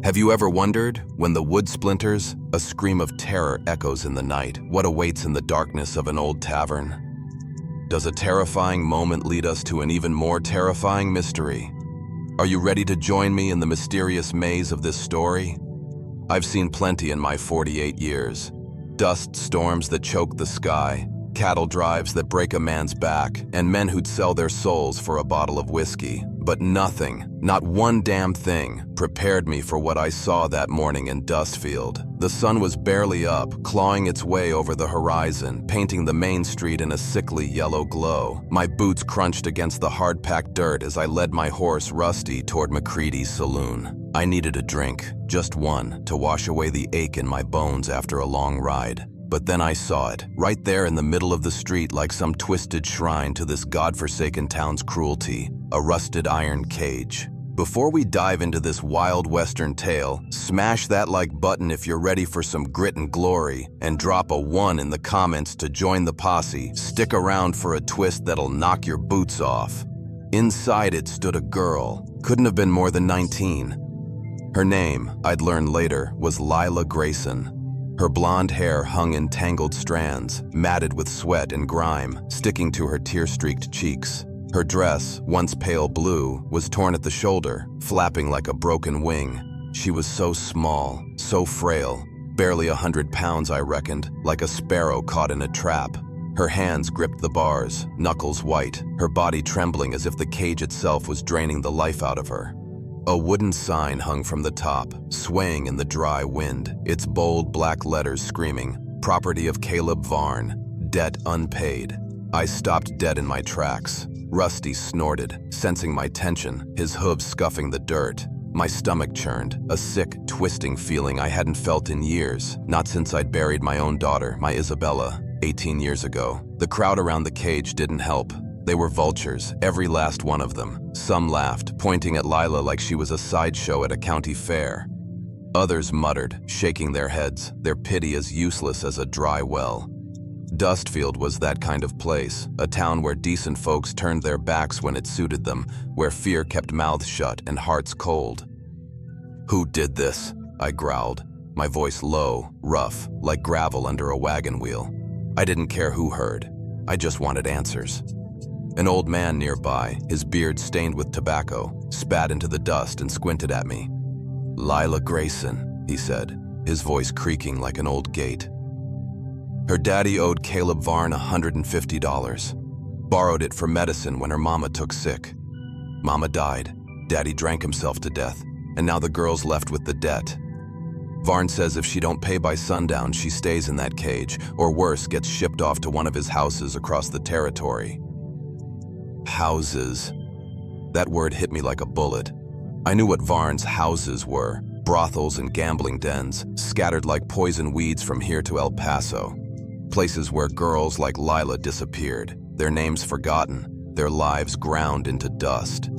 Have you ever wondered, when the wood splinters, a scream of terror echoes in the night, what awaits in the darkness of an old tavern? Does a terrifying moment lead us to an even more terrifying mystery? Are you ready to join me in the mysterious maze of this story? I've seen plenty in my 48 years. Dust storms that choke the sky, cattle drives that break a man's back, and men who'd sell their souls for a bottle of whiskey. But nothing, not one damn thing, prepared me for what I saw that morning in Dustfield. The sun was barely up, clawing its way over the horizon, painting the main street in a sickly yellow glow. My boots crunched against the hard-packed dirt as I led my horse Rusty toward McCready's saloon. I needed a drink, just one, to wash away the ache in my bones after a long ride. But then I saw it, right there in the middle of the street like some twisted shrine to this godforsaken town's cruelty, a rusted iron cage. Before we dive into this wild western tale, smash that like button if you're ready for some grit and glory, and drop a 1 in the comments to join the posse. Stick around for a twist that'll knock your boots off. Inside it stood a girl, couldn't have been more than 19. Her name, I'd learn later, was Lila Grayson. Her blonde hair hung in tangled strands, matted with sweat and grime, sticking to her tear-streaked cheeks. Her dress, once pale blue, was torn at the shoulder, flapping like a broken wing. She was so small, so frail, barely 100 pounds, I reckoned, like a sparrow caught in a trap. Her hands gripped the bars, knuckles white, her body trembling as if the cage itself was draining the life out of her. A wooden sign hung from the top, swaying in the dry wind, its bold black letters screaming, "Property of Caleb Varn, debt unpaid." I stopped dead in my tracks. Rusty snorted, sensing my tension, his hooves scuffing the dirt. My stomach churned, a sick, twisting feeling I hadn't felt in years, not since I'd buried my own daughter, my Isabella, 18 years ago. The crowd around the cage didn't help. They were vultures, every last one of them. Some laughed, pointing at Lila like she was a sideshow at a county fair. Others muttered, shaking their heads, their pity as useless as a dry well. Dustfield was that kind of place, a town where decent folks turned their backs when it suited them, where fear kept mouths shut and hearts cold. "Who did this?" I growled, my voice low, rough, like gravel under a wagon wheel. I didn't care who heard. I just wanted answers. An old man nearby, his beard stained with tobacco, spat into the dust and squinted at me. "Lila Grayson," he said, his voice creaking like an old gate. Her daddy owed Caleb Varn $150. Borrowed it for medicine when her mama took sick. Mama died, daddy drank himself to death, and now the girl's left with the debt. Varn says if she don't pay by sundown, she stays in that cage, or worse, gets shipped off to one of his houses across the territory. Houses. That word hit me like a bullet. I knew what Varn's houses were, brothels and gambling dens, scattered like poison weeds from here to El Paso. Places where girls like Lila disappeared, their names forgotten, their lives ground into dust.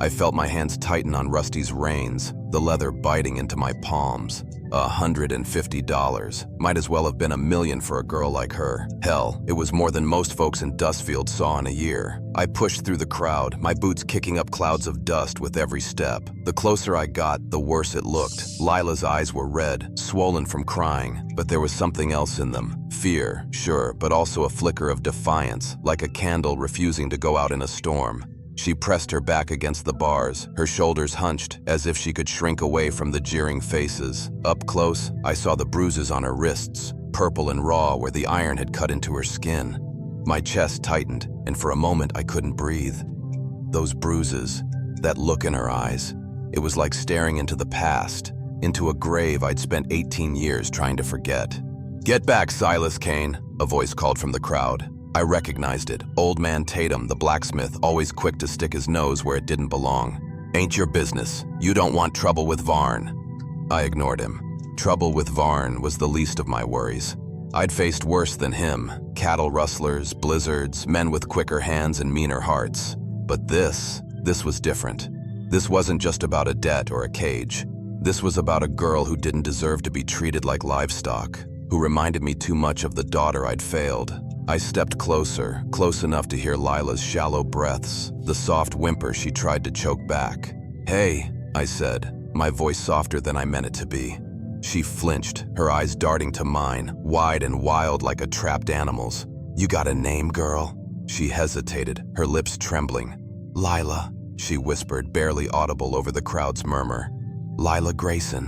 I felt my hands tighten on Rusty's reins, the leather biting into my palms. $150. Might as well have been $1 million for a girl like her. Hell, it was more than most folks in Dustfield saw in a year. I pushed through the crowd, my boots kicking up clouds of dust with every step. The closer I got, the worse it looked. Lila's eyes were red, swollen from crying, but there was something else in them. Fear, sure, but also a flicker of defiance, like a candle refusing to go out in a storm. She pressed her back against the bars, her shoulders hunched, as if she could shrink away from the jeering faces. Up close, I saw the bruises on her wrists, purple and raw where the iron had cut into her skin. My chest tightened, and for a moment I couldn't breathe. Those bruises, that look in her eyes, it was like staring into the past, into a grave I'd spent 18 years trying to forget. "Get back, Silas Kane," a voice called from the crowd. I recognized it. Old man Tatum, the blacksmith, always quick to stick his nose where it didn't belong. "Ain't your business. You don't want trouble with Varn." I ignored him. Trouble with Varn was the least of my worries. I'd faced worse than him. Cattle rustlers, blizzards, men with quicker hands and meaner hearts. But this was different. This wasn't just about a debt or a cage. This was about a girl who didn't deserve to be treated like livestock, who reminded me too much of the daughter I'd failed. I stepped closer, close enough to hear Lila's shallow breaths, the soft whimper she tried to choke back. "Hey," I said, my voice softer than I meant it to be. She flinched, her eyes darting to mine, wide and wild like a trapped animal's. "You got a name, girl?" She hesitated, her lips trembling. "Lila," she whispered, barely audible over the crowd's murmur. "Lila Grayson."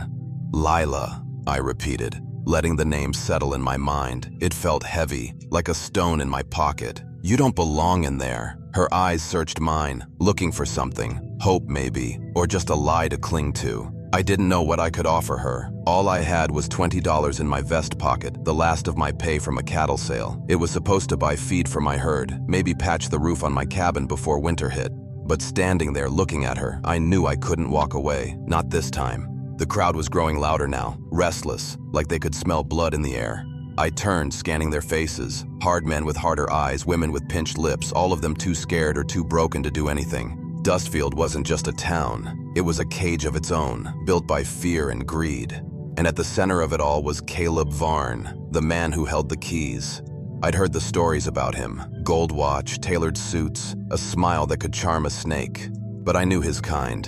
"Lila," I repeated, letting the name settle in my mind. It felt heavy, like a stone in my pocket. "You don't belong in there." Her eyes searched mine, looking for something, hope maybe, or just a lie to cling to. I didn't know what I could offer her. All I had was $20 in my vest pocket, the last of my pay from a cattle sale. It was supposed to buy feed for my herd, maybe patch the roof on my cabin before winter hit. But standing there looking at her, I knew I couldn't walk away, not this time. The crowd was growing louder now, restless, like they could smell blood in the air. I turned, scanning their faces. Hard men with harder eyes, women with pinched lips, all of them too scared or too broken to do anything. Dustfield wasn't just a town. It was a cage of its own, built by fear and greed. And at the center of it all was Caleb Varn, the man who held the keys. I'd heard the stories about him. Gold watch, tailored suits, a smile that could charm a snake. But I knew his kind.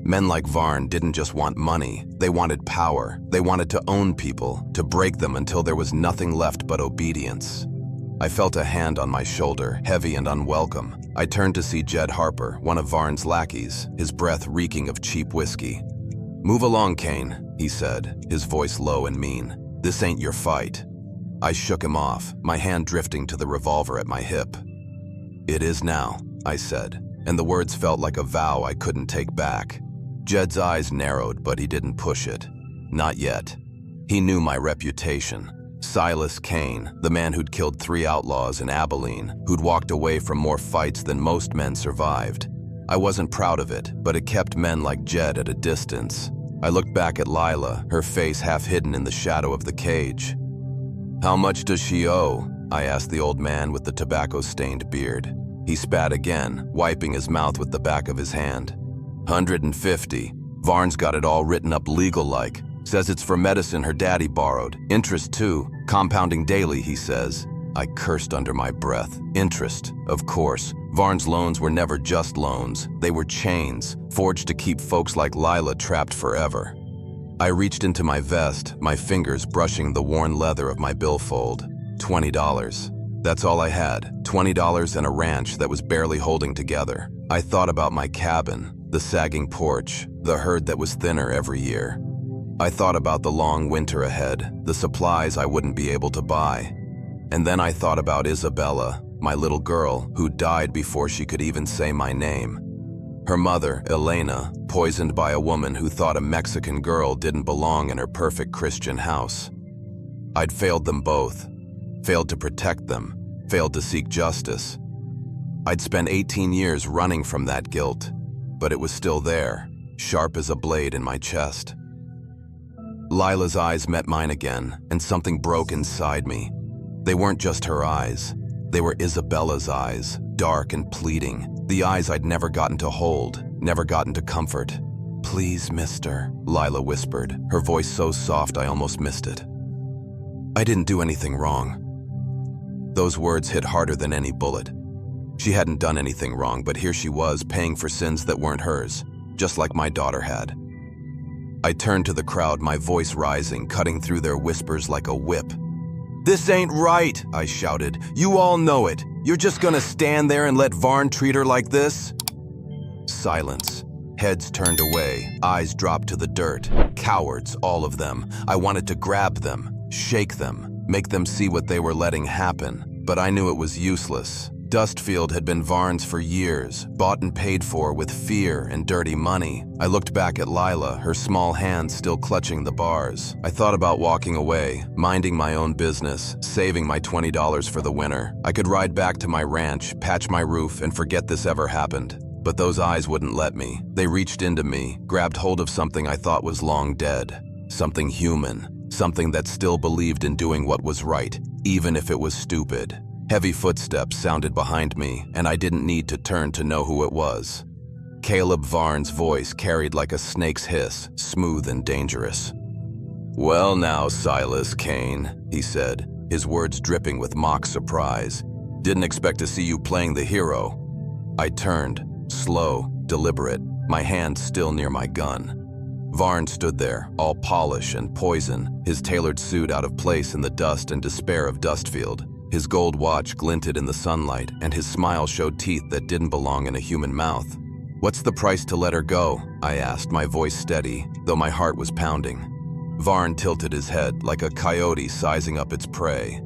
Men like Varn didn't just want money. They wanted power. They wanted to own people, to break them until there was nothing left but obedience. I felt a hand on my shoulder, heavy and unwelcome. I turned to see Jed Harper, one of Varn's lackeys, his breath reeking of cheap whiskey. "Move along, Kane," he said, his voice low and mean. "This ain't your fight." I shook him off, my hand drifting to the revolver at my hip. "It is now," I said, and the words felt like a vow I couldn't take back. Jed's eyes narrowed, but he didn't push it. Not yet. He knew my reputation. Silas Kane, the man who'd killed 3 outlaws in Abilene, who'd walked away from more fights than most men survived. I wasn't proud of it, but it kept men like Jed at a distance. I looked back at Lila, her face half hidden in the shadow of the cage. "How much does she owe?" I asked the old man with the tobacco-stained beard. He spat again, wiping his mouth with the back of his hand. "150. Varn's got it all written up legal-like. Says it's for medicine her daddy borrowed. Interest too. Compounding daily, he says." I cursed under my breath. Interest, of course. Varn's loans were never just loans. They were chains, forged to keep folks like Lila trapped forever. I reached into my vest, my fingers brushing the worn leather of my billfold. $20. That's all I had. $20 and a ranch that was barely holding together. I thought about my cabin, the sagging porch, the herd that was thinner every year. I thought about the long winter ahead, the supplies I wouldn't be able to buy. And then I thought about Isabella, my little girl, who died before she could even say my name. Her mother, Elena, poisoned by a woman who thought a Mexican girl didn't belong in her perfect Christian house. I'd failed them both. Failed to protect them. Failed to seek justice. I'd spent 18 years running from that guilt, but it was still there, sharp as a blade in my chest. Lila's eyes met mine again, and something broke inside me. They weren't just her eyes. They were Isabella's eyes, dark and pleading, the eyes I'd never gotten to hold, never gotten to comfort. "Please, mister," Lila whispered, her voice so soft I almost missed it. "I didn't do anything wrong." Those words hit harder than any bullet. She hadn't done anything wrong, but here she was, paying for sins that weren't hers, just like my daughter had. I turned to the crowd, my voice rising, cutting through their whispers like a whip. "This ain't right," I shouted. "You all know it. You're just gonna stand there and let Varn treat her like this?" Silence. Heads turned away, eyes dropped to the dirt. Cowards, all of them. I wanted to grab them, shake them, make them see what they were letting happen. But I knew it was useless. Dustfield had been Varn's for years, bought and paid for with fear and dirty money. I looked back at Lila, her small hands still clutching the bars. I thought about walking away, minding my own business, saving my $20 for the winter. I could ride back to my ranch, patch my roof, and forget this ever happened. But those eyes wouldn't let me. They reached into me, grabbed hold of something I thought was long dead. Something human. Something that still believed in doing what was right, even if it was stupid. Heavy footsteps sounded behind me, and I didn't need to turn to know who it was. Caleb Varn's voice carried like a snake's hiss, smooth and dangerous. "Well now, Silas Kane," he said, his words dripping with mock surprise. "Didn't expect to see you playing the hero." I turned, slow, deliberate, my hand still near my gun. Varn stood there, all polish and poison, his tailored suit out of place in the dust and despair of Dustfield. His gold watch glinted in the sunlight, and his smile showed teeth that didn't belong in a human mouth. "What's the price to let her go?" I asked, my voice steady, though my heart was pounding. Varn tilted his head like a coyote sizing up its prey.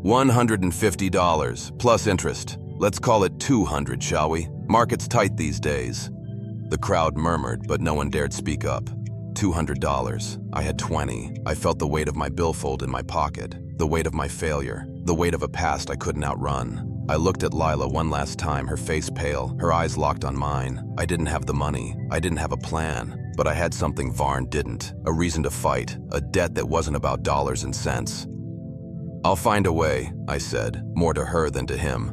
$150, plus interest. Let's call it 200, shall we? Market's tight these days. The crowd murmured, but no one dared speak up. $200. I had 20. I felt the weight of my billfold in my pocket, the weight of my failure, the weight of a past I couldn't outrun. I looked at Lila one last time, her face pale, her eyes locked on mine. I didn't have the money. I didn't have a plan. But I had something Varn didn't, a reason to fight, a debt that wasn't about dollars and cents. "I'll find a way," I said, more to her than to him.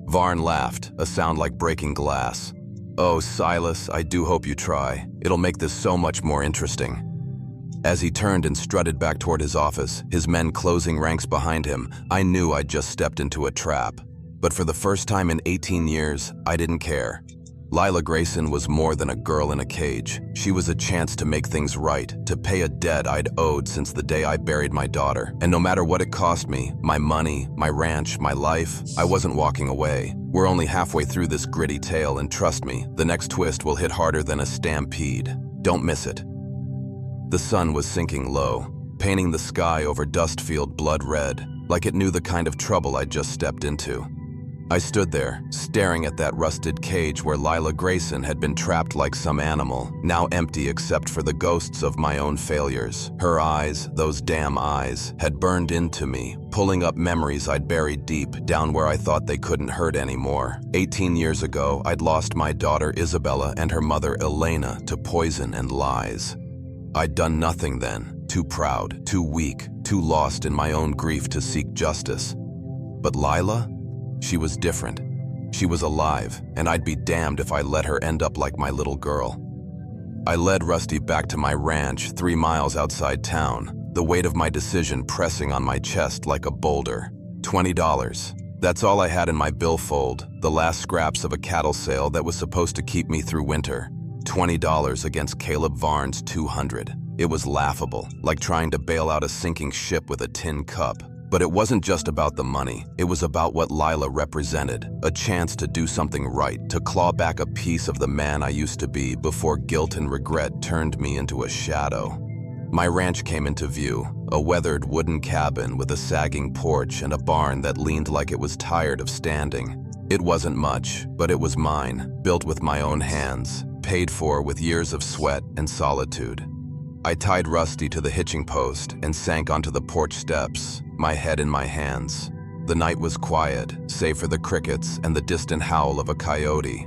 Varn laughed, a sound like breaking glass. "Oh, Silas, I do hope you try. It'll make this so much more interesting." As he turned and strutted back toward his office, his men closing ranks behind him, I knew I'd just stepped into a trap. But for the first time in 18 years, I didn't care. Lila Grayson was more than a girl in a cage. She was a chance to make things right, to pay a debt I'd owed since the day I buried my daughter. And no matter what it cost me, my money, my ranch, my life, I wasn't walking away. We're only halfway through this gritty tale, and trust me, the next twist will hit harder than a stampede. Don't miss it. The sun was sinking low, painting the sky over Dustfield blood red, like it knew the kind of trouble I'd just stepped into. I stood there, staring at that rusted cage where Lila Grayson had been trapped like some animal, now empty except for the ghosts of my own failures. Her eyes, those damn eyes, had burned into me, pulling up memories I'd buried deep, down where I thought they couldn't hurt anymore. 18 years ago, I'd lost my daughter Isabella and her mother Elena to poison and lies. I'd done nothing then, too proud, too weak, too lost in my own grief to seek justice. But Lila? She was different. She was alive, and I'd be damned if I let her end up like my little girl. I led Rusty back to my ranch 3 miles outside town, the weight of my decision pressing on my chest like a boulder. $20. That's all I had in my billfold, the last scraps of a cattle sale that was supposed to keep me through winter. $20 against Caleb Varn's $200. It was laughable, like trying to bail out a sinking ship with a tin cup. But it wasn't just about the money. It was about what Lila represented, a chance to do something right, to claw back a piece of the man I used to be before guilt and regret turned me into a shadow. My ranch came into view, a weathered wooden cabin with a sagging porch and a barn that leaned like it was tired of standing. It wasn't much, but it was mine, built with my own hands, paid for with years of sweat and solitude. I tied Rusty to the hitching post and sank onto the porch steps, my head in my hands. The night was quiet, save for the crickets and the distant howl of a coyote.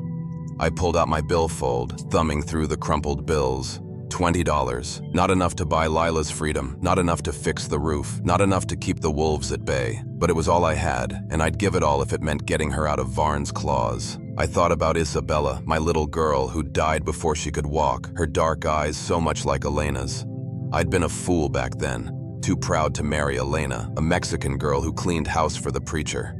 I pulled out my billfold, thumbing through the crumpled bills. $20. Not enough to buy Lila's freedom, not enough to fix the roof, not enough to keep the wolves at bay. But it was all I had, and I'd give it all if it meant getting her out of Varn's claws. I thought about Isabella, my little girl who died before she could walk, her dark eyes so much like Elena's. I'd been a fool back then, too proud to marry Elena, a Mexican girl who cleaned house for the preacher.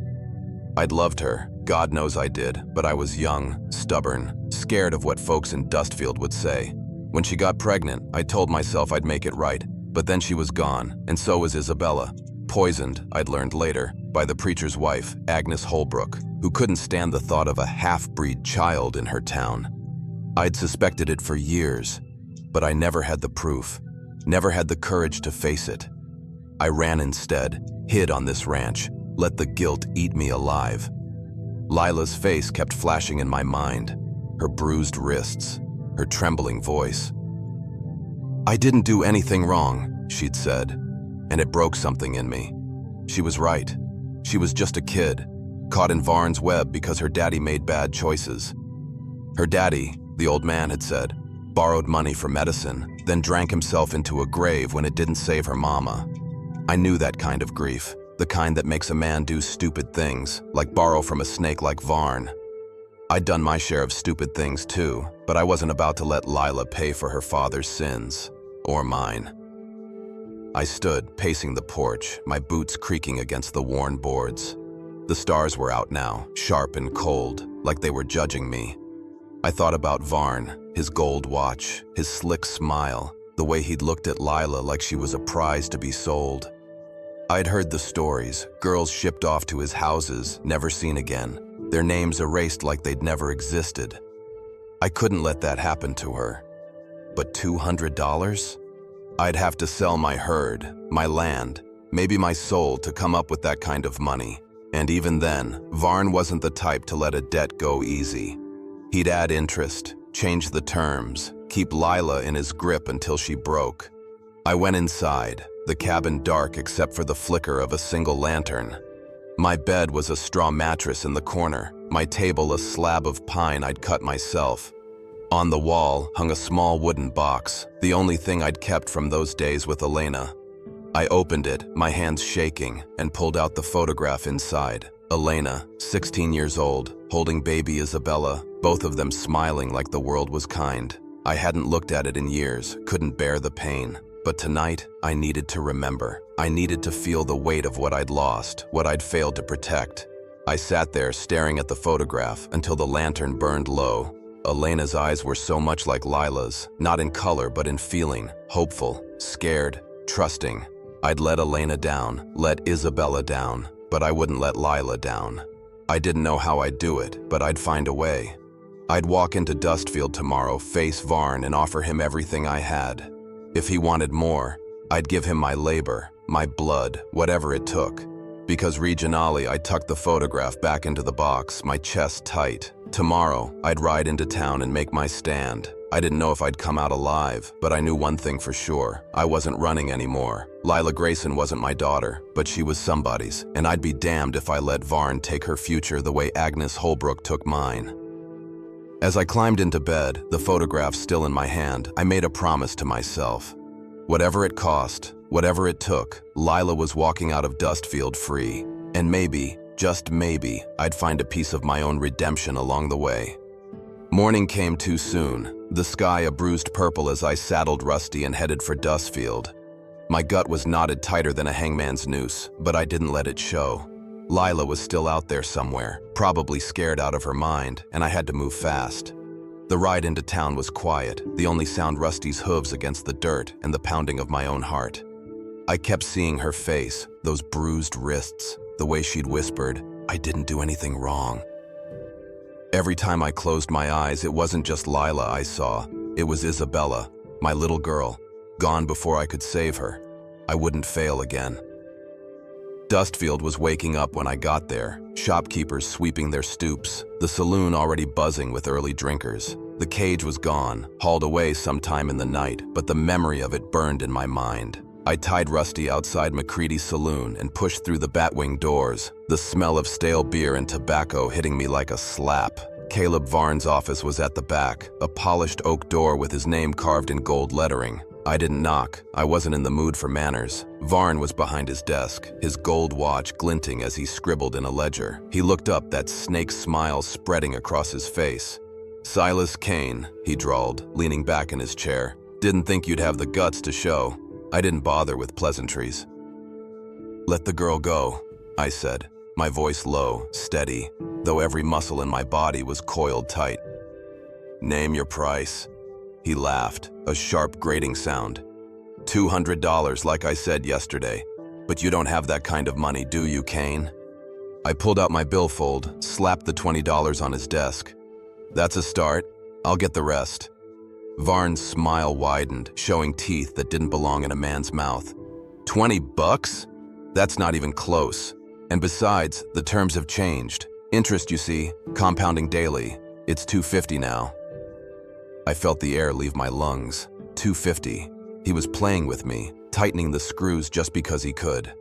I'd loved her, God knows I did, but I was young, stubborn, scared of what folks in Dustfield would say. When she got pregnant, I told myself I'd make it right, but then she was gone, and so was Isabella. Poisoned, I'd learned later, by the preacher's wife, Agnes Holbrook, who couldn't stand the thought of a half-breed child in her town. I'd suspected it for years, but I never had the proof, never had the courage to face it. I ran instead, hid on this ranch, let the guilt eat me alive. Lila's face kept flashing in my mind, her bruised wrists, her trembling voice. "I didn't do anything wrong," she'd said, and it broke something in me. She was right. She was just a kid, caught in Varn's web because her daddy made bad choices. Her daddy, the old man had said, borrowed money for medicine, then drank himself into a grave when it didn't save her mama. I knew that kind of grief, the kind that makes a man do stupid things, like borrow from a snake like Varn. I'd done my share of stupid things too, but I wasn't about to let Lila pay for her father's sins, or mine. I stood, pacing the porch, my boots creaking against the worn boards. The stars were out now, sharp and cold, like they were judging me. I thought about Varn, his gold watch, his slick smile, the way he'd looked at Lila like she was a prize to be sold. I'd heard the stories, girls shipped off to his houses, never seen again, their names erased like they'd never existed. I couldn't let that happen to her. But $200? I'd have to sell my herd, my land, maybe my soul to come up with that kind of money. And even then, Varn wasn't the type to let a debt go easy. He'd add interest, change the terms, keep Lila in his grip until she broke. I went inside, the cabin dark except for the flicker of a single lantern. My bed was a straw mattress in the corner, my table a slab of pine I'd cut myself. On the wall hung a small wooden box, the only thing I'd kept from those days with Elena. I opened it, my hands shaking, and pulled out the photograph inside. Elena, 16 years old, holding baby Isabella, both of them smiling like the world was kind. I hadn't looked at it in years, couldn't bear the pain. But tonight, I needed to remember. I needed to feel the weight of what I'd lost, what I'd failed to protect. I sat there staring at the photograph until the lantern burned low. Elena's eyes were so much like Lila's, not in color but in feeling, hopeful, scared, trusting. I'd let Elena down, let Isabella down, but I wouldn't let Lila down. I didn't know how I'd do it, but I'd find a way. I'd walk into Dustfield tomorrow, face Varn, and offer him everything I had. If he wanted more, I'd give him my labor, my blood, whatever it took. Because regionally, I tucked the photograph back into the box, my chest tight. Tomorrow, I'd ride into town and make my stand. I didn't know if I'd come out alive, but I knew one thing for sure. I wasn't running anymore. Lila Grayson wasn't my daughter, but she was somebody's, and I'd be damned if I let Varn take her future the way Agnes Holbrook took mine. As I climbed into bed, the photograph still in my hand, I made a promise to myself. Whatever it cost, whatever it took, Lila was walking out of Dustfield free. And maybe, just maybe, I'd find a piece of my own redemption along the way. Morning came too soon, the sky a bruised purple as I saddled Rusty and headed for Dustfield. My gut was knotted tighter than a hangman's noose, but I didn't let it show. Lila was still out there somewhere, probably scared out of her mind, and I had to move fast. The ride into town was quiet, the only sound Rusty's hooves against the dirt and the pounding of my own heart. I kept seeing her face, those bruised wrists, the way she'd whispered, "I didn't do anything wrong." Every time I closed my eyes, it wasn't just Lila I saw, it was Isabella, my little girl, gone before I could save her. I wouldn't fail again. Dustfield was waking up when I got there, shopkeepers sweeping their stoops, the saloon already buzzing with early drinkers. The cage was gone, hauled away sometime in the night, but the memory of it burned in my mind. I tied Rusty outside McCready's saloon and pushed through the batwing doors, the smell of stale beer and tobacco hitting me like a slap. Caleb Varn's office was at the back, a polished oak door with his name carved in gold lettering. I didn't knock. I wasn't in the mood for manners. Varn was behind his desk, his gold watch glinting as he scribbled in a ledger. He looked up, that snake smile spreading across his face. "Silas Kane," he drawled, leaning back in his chair. "Didn't think you'd have the guts to show." I didn't bother with pleasantries. "Let the girl go," I said, my voice low, steady, though every muscle in my body was coiled tight. "Name your price." He laughed, a sharp grating sound. $200 like I said yesterday. But you don't have that kind of money, do you, Kane? I pulled out my billfold, slapped the $20 on his desk. "That's a start. I'll get the rest." Varn's smile widened, showing teeth that didn't belong in a man's mouth. $20? That's not even close. And besides, the terms have changed. Interest, you see, compounding daily. It's $250 now. I felt the air leave my lungs. $250. He was playing with me, tightening the screws just because he could.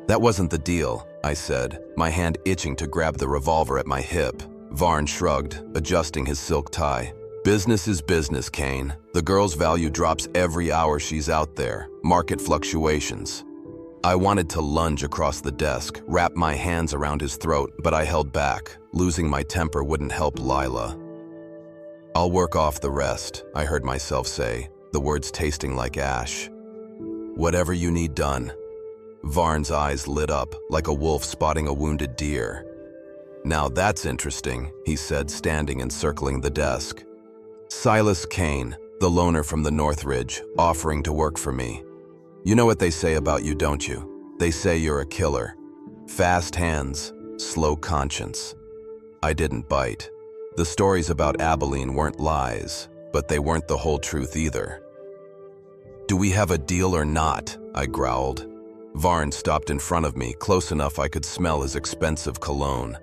"That wasn't the deal," I said, my hand itching to grab the revolver at my hip. Varn shrugged, adjusting his silk tie. "Business is business, Kane. The girl's value drops every hour she's out there. Market fluctuations." I wanted to lunge across the desk, wrap my hands around his throat, but I held back. Losing my temper wouldn't help Lila. "I'll work off the rest," I heard myself say, the words tasting like ash. "Whatever you need done." Varn's eyes lit up, like a wolf spotting a wounded deer. Now that's interesting, he said, standing and circling the desk. Silas Kane, the loner from the Northridge, offering to work for me. You know what they say about you, don't you? They say you're a killer. Fast hands, slow conscience. I didn't bite. The stories about Abilene weren't lies, but they weren't the whole truth either. Do we have a deal or not? I growled. Varn stopped in front of me, close enough I could smell his expensive cologne.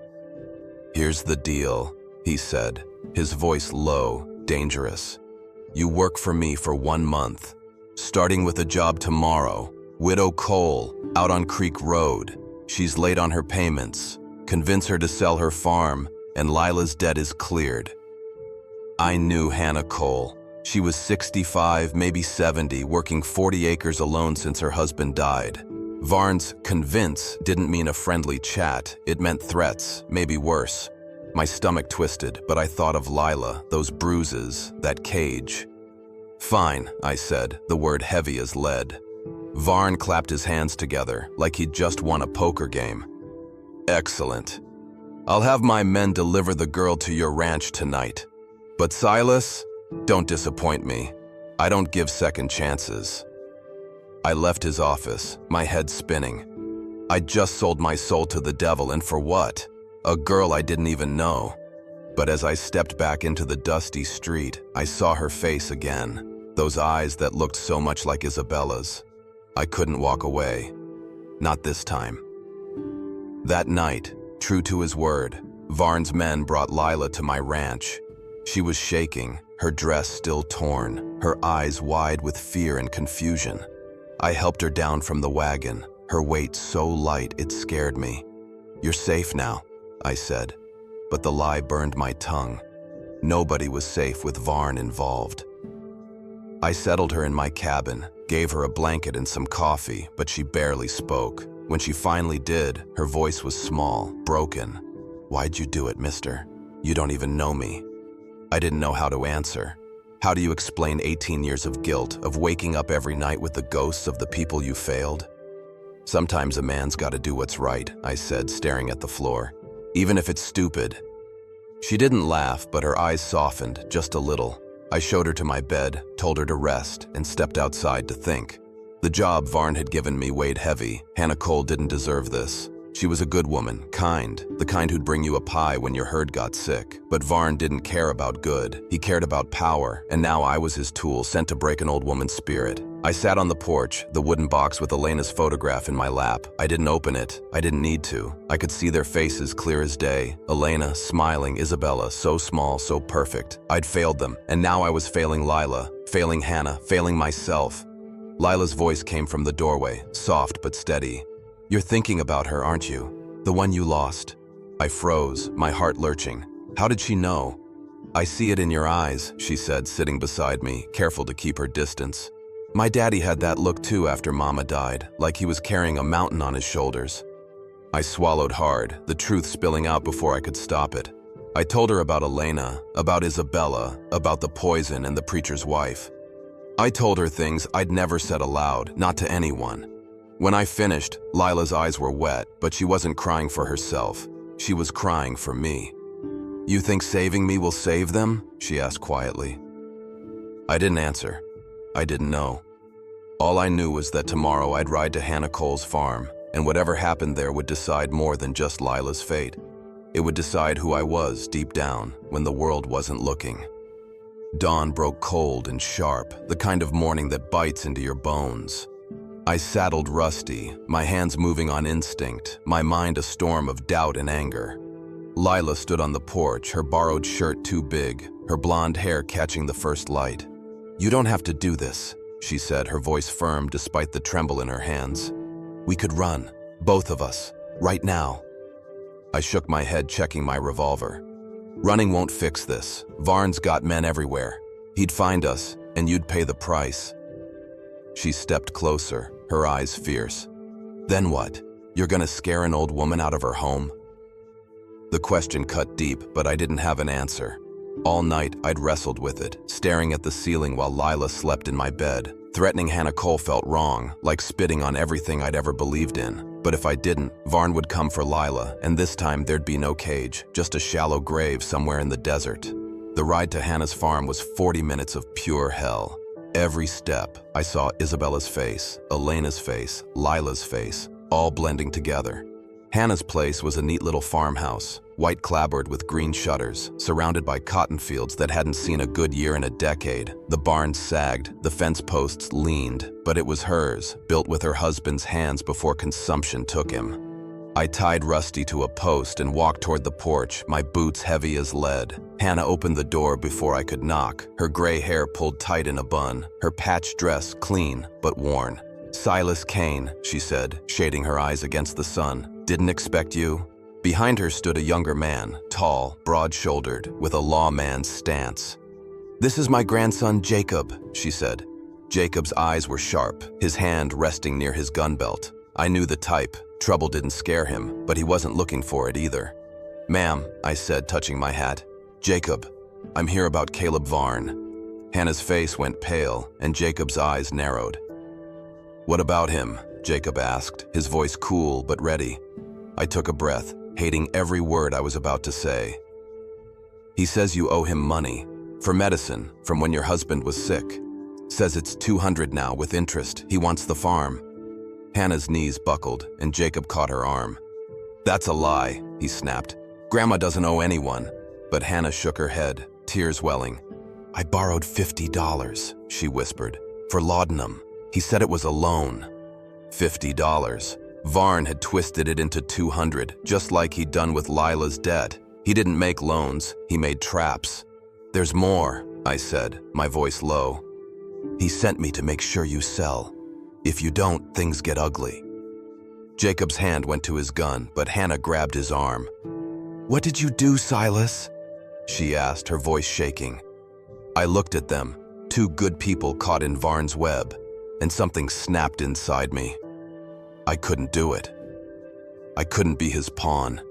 Here's the deal, he said, his voice low, dangerous. You work for me for 1 month, starting with a job tomorrow. Widow Cole, out on Creek Road. She's late on her payments. Convince her to sell her farm, and Lila's debt is cleared. I knew Hannah Cole. She was 65, maybe 70, working 40 acres alone since her husband died. Varn's convince didn't mean a friendly chat. It meant threats, maybe worse. My stomach twisted, but I thought of Lila, those bruises, that cage. Fine, I said, the word heavy as lead. Varn clapped his hands together, like he'd just won a poker game. Excellent. I'll have my men deliver the girl to your ranch tonight. But Silas, don't disappoint me. I don't give second chances. I left his office, my head spinning. I'd just sold my soul to the devil, and for what? A girl I didn't even know. But as I stepped back into the dusty street, I saw her face again, those eyes that looked so much like Isabella's. I couldn't walk away. Not this time. That night, true to his word, Varn's men brought Lila to my ranch. She was shaking, her dress still torn, her eyes wide with fear and confusion. I helped her down from the wagon, her weight so light it scared me. You're safe now, I said, but the lie burned my tongue. Nobody was safe with Varn involved. I settled her in my cabin, gave her a blanket and some coffee, but she barely spoke. When she finally did, her voice was small, broken. Why'd you do it, mister? You don't even know me. I didn't know how to answer. How do you explain 18 years of guilt, of waking up every night with the ghosts of the people you failed? Sometimes a man's got to do what's right, I said, staring at the floor, even if it's stupid. She didn't laugh, but her eyes softened just a little. I showed her to my bed, told her to rest, and stepped outside to think. The job Varn had given me weighed heavy. Hannah Cole didn't deserve this. She was a good woman, kind, the kind who'd bring you a pie when your herd got sick. But Varn didn't care about good. He cared about power, and now I was his tool, sent to break an old woman's spirit. I sat on the porch, the wooden box with Elena's photograph in my lap. I didn't open it. I didn't need to. I could see their faces clear as day. Elena, smiling, Isabella, so small, so perfect. I'd failed them, and now I was failing Lila, failing Hannah, failing myself. Lila's voice came from the doorway, soft but steady. You're thinking about her, aren't you? The one you lost. I froze, my heart lurching. How did she know? I see it in your eyes, she said, sitting beside me, careful to keep her distance. My daddy had that look too after Mama died, like he was carrying a mountain on his shoulders. I swallowed hard, the truth spilling out before I could stop it. I told her about Elena, about Isabella, about the poison and the preacher's wife. I told her things I'd never said aloud, not to anyone. When I finished, Lila's eyes were wet, but she wasn't crying for herself. She was crying for me. You think saving me will save them? She asked quietly. I didn't answer. I didn't know. All I knew was that tomorrow I'd ride to Hannah Cole's farm, and whatever happened there would decide more than just Lila's fate. It would decide who I was deep down when the world wasn't looking. Dawn broke cold and sharp, the kind of morning that bites into your bones. I saddled Rusty, my hands moving on instinct, my mind a storm of doubt and anger. Lila stood on the porch, her borrowed shirt too big, her blonde hair catching the first light. You don't have to do this, she said, her voice firm despite the tremble in her hands. We could run, both of us, right now. I shook my head, checking my revolver. Running won't fix this. Varn's got men everywhere. He'd find us, and you'd pay the price. She stepped closer, her eyes fierce. Then what? You're gonna scare an old woman out of her home? The question cut deep, but I didn't have an answer. All night, I'd wrestled with it, staring at the ceiling while Lila slept in my bed. Threatening Hannah Cole felt wrong, like spitting on everything I'd ever believed in. But if I didn't, Varn would come for Lila, and this time there'd be no cage, just a shallow grave somewhere in the desert. The ride to Hannah's farm was 40 minutes of pure hell. Every step, I saw Isabella's face, Elena's face, Lila's face, all blending together. Hannah's place was a neat little farmhouse, white clapboard with green shutters, surrounded by cotton fields that hadn't seen a good year in a decade. The barn sagged, the fence posts leaned, but it was hers, built with her husband's hands before consumption took him. I tied Rusty to a post and walked toward the porch, my boots heavy as lead. Hannah opened the door before I could knock, her gray hair pulled tight in a bun, her patched dress clean but worn. "Silas Kane," she said, shading her eyes against the sun. "Didn't expect you." Behind her stood a younger man, tall, broad-shouldered, with a lawman's stance. "This is my grandson Jacob," she said. Jacob's eyes were sharp, his hand resting near his gun belt. I knew the type. Trouble didn't scare him, but he wasn't looking for it either. "Ma'am," I said, touching my hat. "Jacob, I'm here about Caleb Varn." Hannah's face went pale, and Jacob's eyes narrowed. "What about him?" Jacob asked, his voice cool but ready. I took a breath, hating every word I was about to say. "He says you owe him money. For medicine, from when your husband was sick. Says it's 200 now with interest. He wants the farm." Hannah's knees buckled, and Jacob caught her arm. "That's a lie," he snapped. "Grandma doesn't owe anyone." But Hannah shook her head, tears welling. "I borrowed $50, she whispered, "for laudanum. He said it was a loan." $50. Varn had twisted it into 200, just like he'd done with Lila's debt. He didn't make loans, he made traps. "There's more," I said, my voice low. "He sent me to make sure you sell. If you don't, things get ugly." Jacob's hand went to his gun, but Hannah grabbed his arm. "What did you do, Silas?" she asked, her voice shaking. I looked at them, two good people caught in Varn's web, and something snapped inside me. I couldn't do it. I couldn't be his pawn.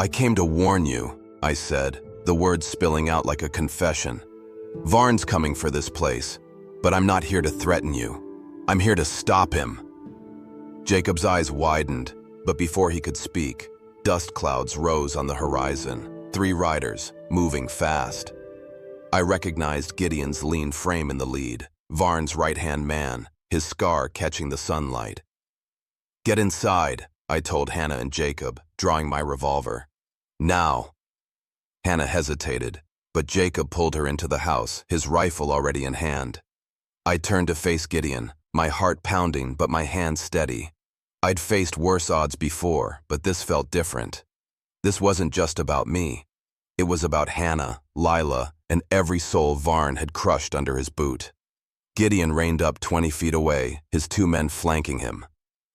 "I came to warn you," I said, the words spilling out like a confession. "Varn's coming for this place, but I'm not here to threaten you. I'm here to stop him." Jacob's eyes widened, but before he could speak, dust clouds rose on the horizon, 3 riders, moving fast. I recognized Gideon's lean frame in the lead, Varn's right-hand man, his scar catching the sunlight. "Get inside," I told Hannah and Jacob, drawing my revolver. "Now." Hannah hesitated, but Jacob pulled her into the house, his rifle already in hand. I turned to face Gideon, my heart pounding but my hands steady. I'd faced worse odds before, but this felt different. This wasn't just about me. It was about Hannah, Lila, and every soul Varn had crushed under his boot. Gideon reined up 20 feet away, his 2 men flanking him.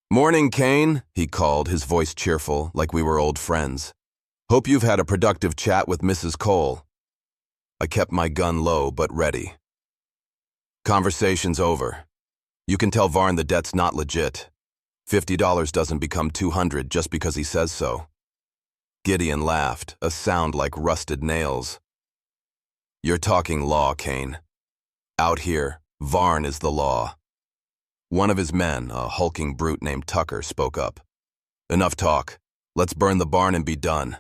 "Morning, Kane," he called, his voice cheerful, like we were old friends. "Hope you've had a productive chat with Mrs. Cole." I kept my gun low but ready. "Conversation's over. You can tell Varn the debt's not legit. $50 doesn't become 200 just because he says so." Gideon laughed, a sound like rusted nails. "You're talking law, Kane. Out here, Varn is the law." One of his men, a hulking brute named Tucker, spoke up. "Enough talk. Let's burn the barn and be done."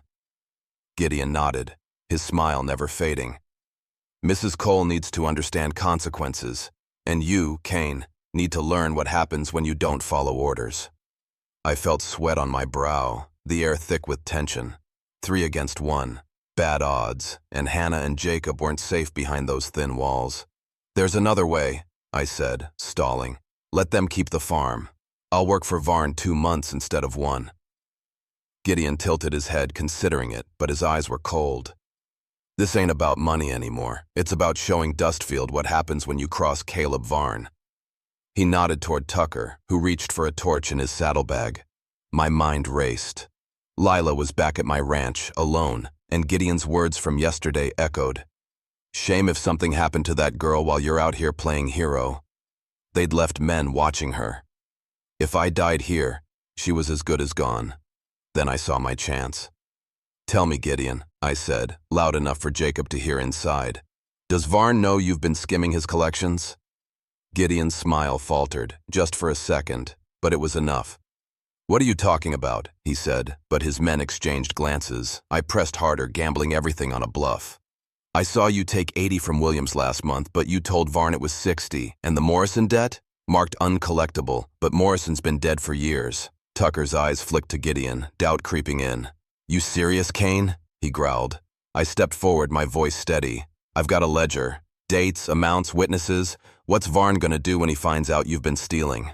Gideon nodded, his smile never fading. "Mrs. Cole needs to understand consequences, and you, Kane, need to learn what happens when you don't follow orders." I felt sweat on my brow, the air thick with tension. 3 against 1, bad odds, and Hannah and Jacob weren't safe behind those thin walls. "There's another way," I said, stalling. "Let them keep the farm. I'll work for Varn 2 months instead of 1. Gideon tilted his head, considering it, but his eyes were cold. "This ain't about money anymore. It's about showing Dustfield what happens when you cross Caleb Varn." He nodded toward Tucker, who reached for a torch in his saddlebag. My mind raced. Lila was back at my ranch, alone, and Gideon's words from yesterday echoed. "Shame if something happened to that girl while you're out here playing hero." They'd left men watching her. If I died here, she was as good as gone. Then I saw my chance. "Tell me, Gideon," I said, loud enough for Jacob to hear inside. "Does Varn know you've been skimming his collections?" Gideon's smile faltered, just for a second, but it was enough. What are you talking about? He said, but his men exchanged glances. I pressed harder, gambling everything on a bluff. I saw you take 80 from Williams last month, but you told Varn it was 60. And the Morrison debt? Marked uncollectible, but Morrison's been dead for years. Tucker's eyes flicked to Gideon, doubt creeping in. You serious, Kane? He growled. I stepped forward, my voice steady. I've got a ledger. Dates, amounts, witnesses. What's Varn gonna do when he finds out you've been stealing?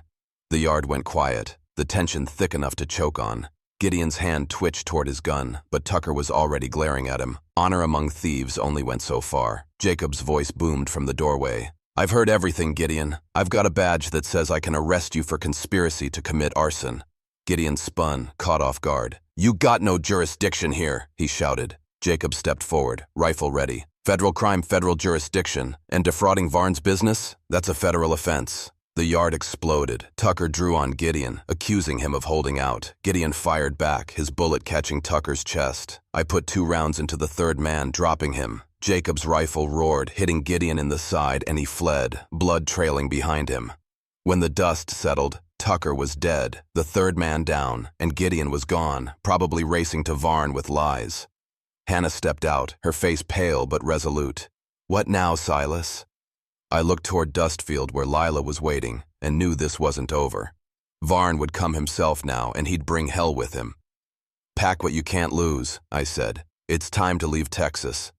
The yard went quiet, the tension thick enough to choke on. Gideon's hand twitched toward his gun, but Tucker was already glaring at him. Honor among thieves only went so far. Jacob's voice boomed from the doorway. I've heard everything, Gideon. I've got a badge that says I can arrest you for conspiracy to commit arson. Gideon spun, caught off guard. You got no jurisdiction here, he shouted. Jacob stepped forward, rifle ready. Federal crime, federal jurisdiction. And defrauding Varn's business? That's a federal offense. The yard exploded. Tucker drew on Gideon, accusing him of holding out. Gideon fired back, his bullet catching Tucker's chest. I put 2 rounds into the third man, dropping him. Jacob's rifle roared, hitting Gideon in the side, and he fled, blood trailing behind him. When the dust settled, Tucker was dead, the third man down, and Gideon was gone, probably racing to Varn with lies. Hannah stepped out, her face pale but resolute. What now, Silas? I looked toward Dustfield where Lila was waiting, and knew this wasn't over. Varn would come himself now, and he'd bring hell with him. Pack what you can't lose, I said. It's time to leave Texas.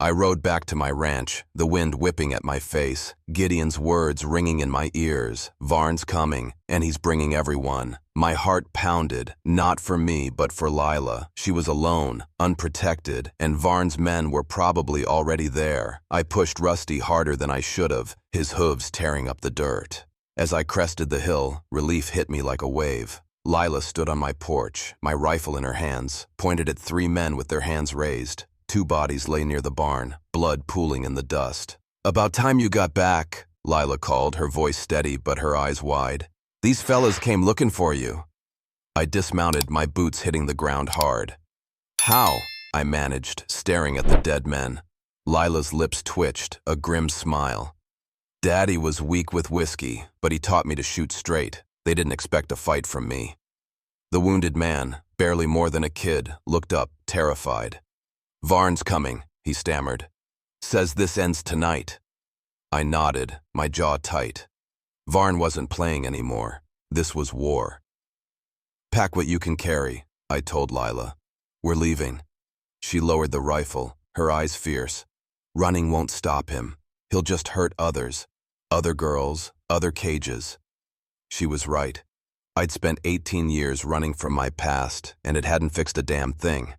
I rode back to my ranch, the wind whipping at my face, Gideon's words ringing in my ears. Varn's coming, and he's bringing everyone. My heart pounded, not for me, but for Lila. She was alone, unprotected, and Varn's men were probably already there. I pushed Rusty harder than I should have, his hooves tearing up the dirt. As I crested the hill, relief hit me like a wave. Lila stood on my porch, my rifle in her hands, pointed at 3 men with their hands raised. 2 bodies lay near the barn, blood pooling in the dust. About time you got back, Lila called, her voice steady but her eyes wide. These fellas came looking for you. I dismounted, my boots hitting the ground hard. How? I managed, staring at the dead men. Lila's lips twitched, a grim smile. Daddy was weak with whiskey, but he taught me to shoot straight. They didn't expect a fight from me. The wounded man, barely more than a kid, looked up, terrified. Varn's coming, he stammered. Says this ends tonight. I nodded, my jaw tight. Varn wasn't playing anymore. This was war. Pack what you can carry, I told Lila. We're leaving. She lowered the rifle, her eyes fierce. Running won't stop him. He'll just hurt others. Other girls, other cages. She was right. I'd spent 18 years running from my past, and it hadn't fixed a damn thing.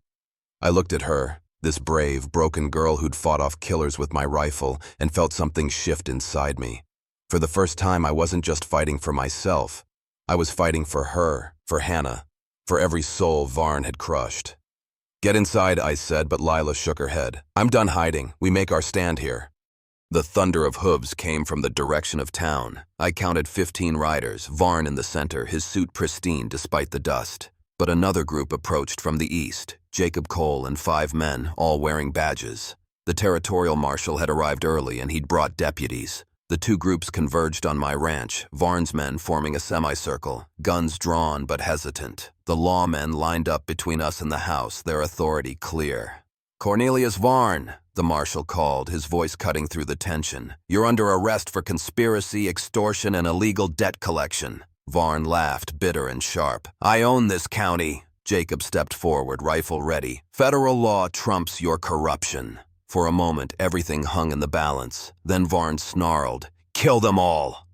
I looked at her, this brave, broken girl who'd fought off killers with my rifle, and felt something shift inside me. For the first time, I wasn't just fighting for myself. I was fighting for her, for Hannah, for every soul Varn had crushed. Get inside, I said, but Lila shook her head. I'm done hiding. We make our stand here. The thunder of hooves came from the direction of town. I counted 15 riders, Varn in the center, his suit pristine despite the dust. But another group approached from the east, Jacob Cole and 5 men, all wearing badges. The territorial marshal had arrived early and he'd brought deputies. The 2 groups converged on my ranch, Varn's men forming a semicircle, guns drawn but hesitant. The lawmen lined up between us and the house, their authority clear. Cornelius Varn, the marshal called, his voice cutting through the tension. You're under arrest for conspiracy, extortion, and illegal debt collection. Varn laughed, bitter and sharp. I own this county. Jacob stepped forward, rifle ready. Federal law trumps your corruption. For a moment, everything hung in the balance. Then Varn snarled, Kill them all!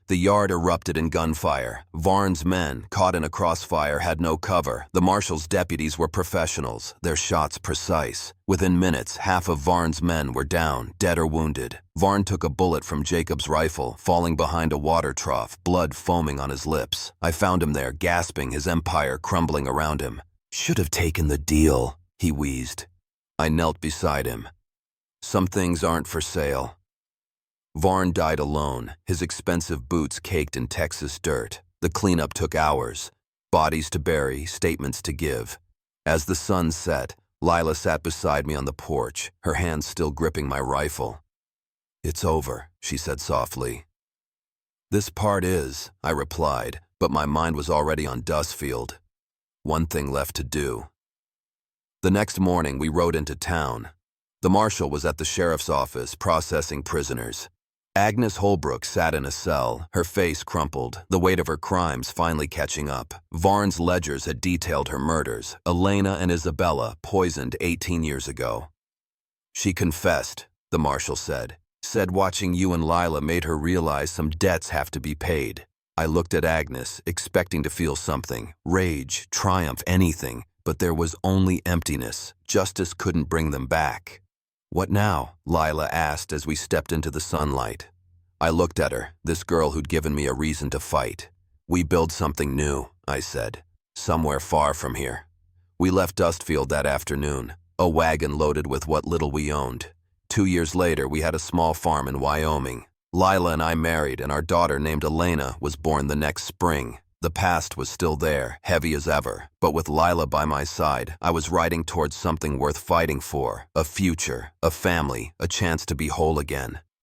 The yard erupted in gunfire. Varn's men, caught in a crossfire, had no cover. The marshal's deputies were professionals, their shots precise. Within minutes, half of Varn's men were down, dead or wounded. Varn took a bullet from Jacob's rifle, falling behind a water trough, blood foaming on his lips. I found him there, gasping, his empire crumbling around him. Should have taken the deal, he wheezed. I knelt beside him. Some things aren't for sale. Varn died alone, his expensive boots caked in Texas dirt. The cleanup took hours. Bodies to bury, statements to give. As the sun set, Lila sat beside me on the porch, her hands still gripping my rifle. It's over, she said softly. This part is, I replied, but my mind was already on Dustfield. One thing left to do. The next morning, we rode into town. The marshal was at the sheriff's office processing prisoners. Agnes Holbrook sat in a cell, her face crumpled, the weight of her crimes finally catching up. Varn's ledgers had detailed her murders, Elena and Isabella poisoned 18 years ago. She confessed, the marshal said watching you and Lila made her realize some debts have to be paid. I looked at Agnes, expecting to feel something, rage, triumph, anything, but there was only emptiness. Justice couldn't bring them back. What now? Lila asked as we stepped into the sunlight. I looked at her, this girl who'd given me a reason to fight. We build something new, I said, somewhere far from here. We left Dustfield that afternoon, a wagon loaded with what little we owned. 2 years later, we had a small farm in Wyoming. Lila and I married, and our daughter named Elena was born the next spring. The past was still there, heavy as ever, but with Lila by my side, I was riding towards something worth fighting for, a future, a family, a chance to be whole again.